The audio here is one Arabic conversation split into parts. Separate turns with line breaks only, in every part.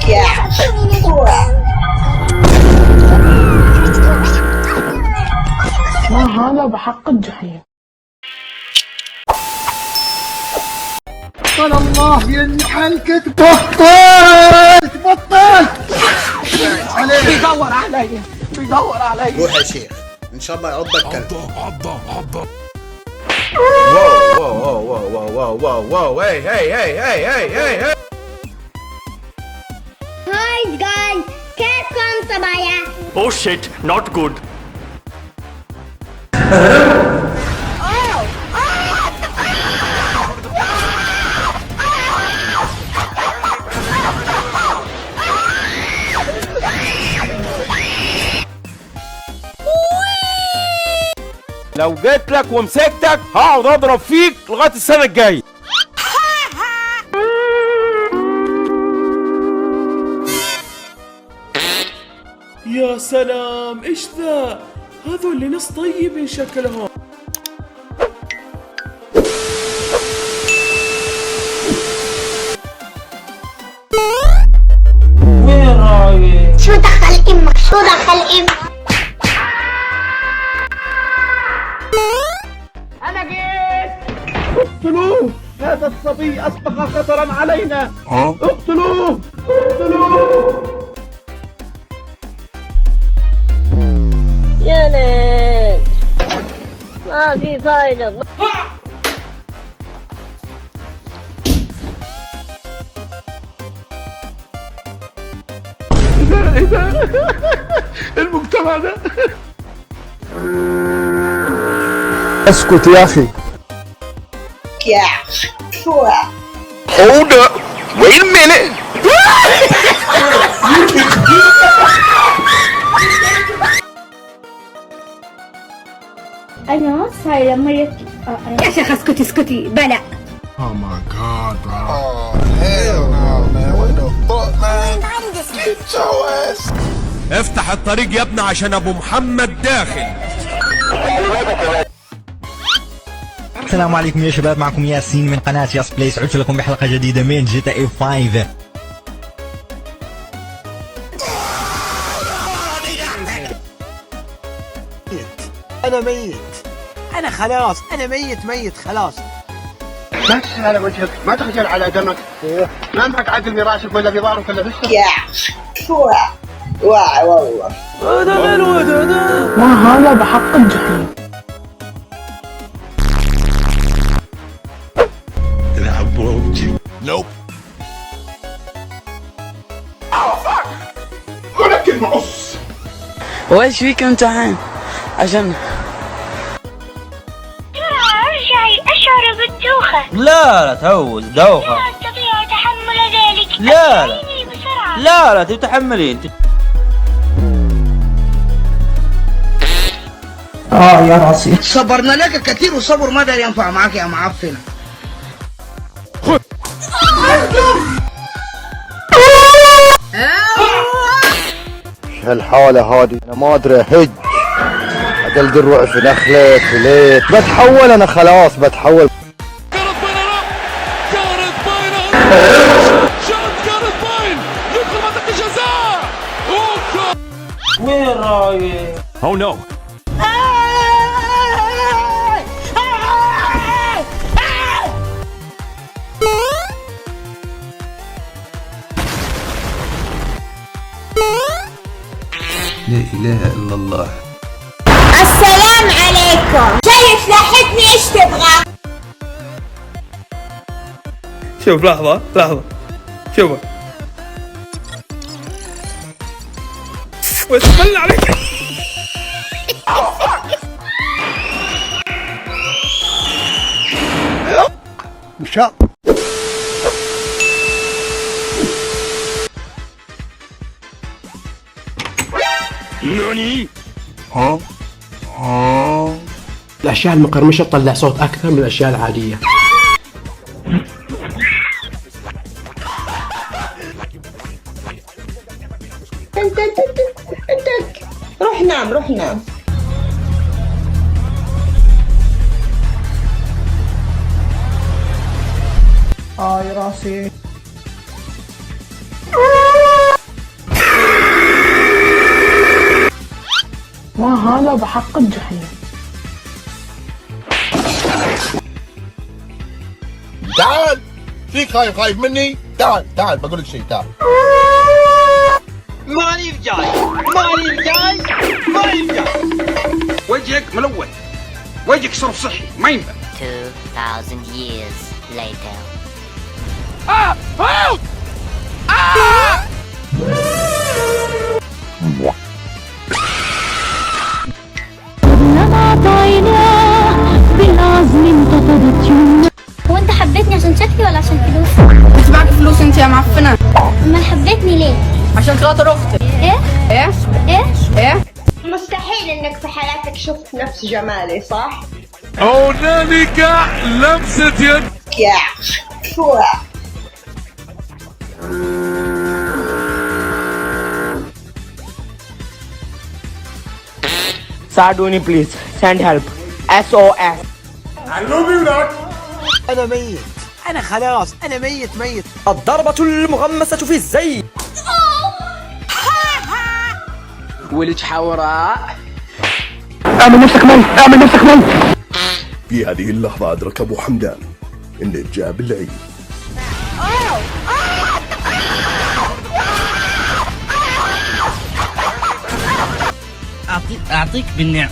ما هذا بحق الجحيم.
بطل الله ينحلك تبطل
بيدور علي بيدور علي.
روح يا شيخ ان شاء الله يعضك كلب.
عضة. واو hey.
Hi guys, كيفكم صبايا؟
Oh shit, not good.
لو جيت لك ومسكتك هقعد اضرب فيك لغايه السنه الجايه.
يا سلام، ايش ذا؟ هذول ناس طيبين شكلهم.
وين رايح؟
شو دخل امك؟ شو دخل امك؟
انا جيت. اقتلوه، هذا الصبي اصبح خطرا علينا. اقتلوه.
يا ليل ما في فايدة.
ايه ده؟ المجتمع ده.
اسكت يا اخي.
Hold up. Wait a minute.
أنا صايرة مريض. يا شيخ اسكتي بلا.
Oh my god, bro.
hell no man, what the fuck man. Get your ass.
افتح الطريق يا ابني عشان ابو محمد داخل.
السلام عليكم يا شباب، معكم ياسين من قناة ياس بلايس. عدت لكم بحلقة جديدة من جي تي اي 5.
انا ميت. انا خلاص انا ميت خلاص. ما تسهل على وجهك، ما تخجل على دمك. ما معك عدل براسك ولا بظهرك ولا بشتك. والله
ما هذا بحق الجحيم.
Nope.
ولكن معص.
وايش فيك امتحان؟ عشان
ارجعي اشعر بالدوخة.
لا تهوز دوخة.
لا استطيع تحمل ذلك.
لا
أتيني بسرعة.
لا تبي تحملي انت.
يا راسي.
صبرنا لك كثير والصبر ماذا ينفع معك يا معفنة. هالحالة هذه انا ما ادري اهج. عدل الروع في نخلة في ليت. بتحول انا خلاص بتحول.
وين رايح؟
Oh no.
لا اله الا الله.
السلام عليكم. شايف لحقني ايش تبغى؟
شوف لحظة شوف واسمع عليك.
مشاء.
ناني؟
الأشياء المقرمشة تطلع صوت أكثر من الأشياء العادية.
انت روح نام.
يا راسي. هذا بحق الجحيم.
تعال فيك خايف مني؟ تعال بقول لك شيء، تعال.
ماني بجاي
وجهك ملون، وجهك صرف صحي ما ينفع.
2000 years later.
هو انت حبيتني عشان شكلي ولا عشان فلوسي؟
انت معك فلوس انت يا معفنه.
امال حبيتني ليه؟
عشان خاطر اختك. ايه مستحيل انك في حياتك شفت نفس جمالي، صح؟
هنالك لمسة يد.
يا شو
ساعدوني بليز send help SOS.
انا ميت، انا خلاص انا ميت.
الضربة المغمسة في الزي. ولج حوراء.
اعمل نفسك ميت.
في هذه اللحظة أدرك أبو حمدان إن جاب العيد.
أعطيك بالنعال.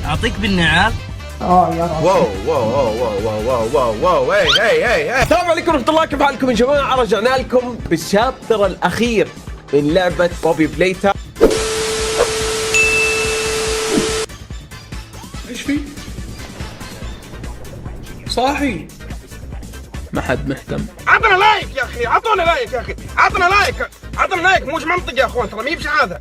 أعطيك بالنعال.
يا راسي.
واو هي. السلام عليكم ورحمة الله، كيف حالكم يا جماعة؟ رجعنا لكم بالشابتر الأخير من لعبة بوبي بليتا.
ايش في؟ صاحي. ما حد مهتم.
عطنا لايك يا أخي، عطنا لايك، مش منطق يا أخوان، ترى مي بشهادة.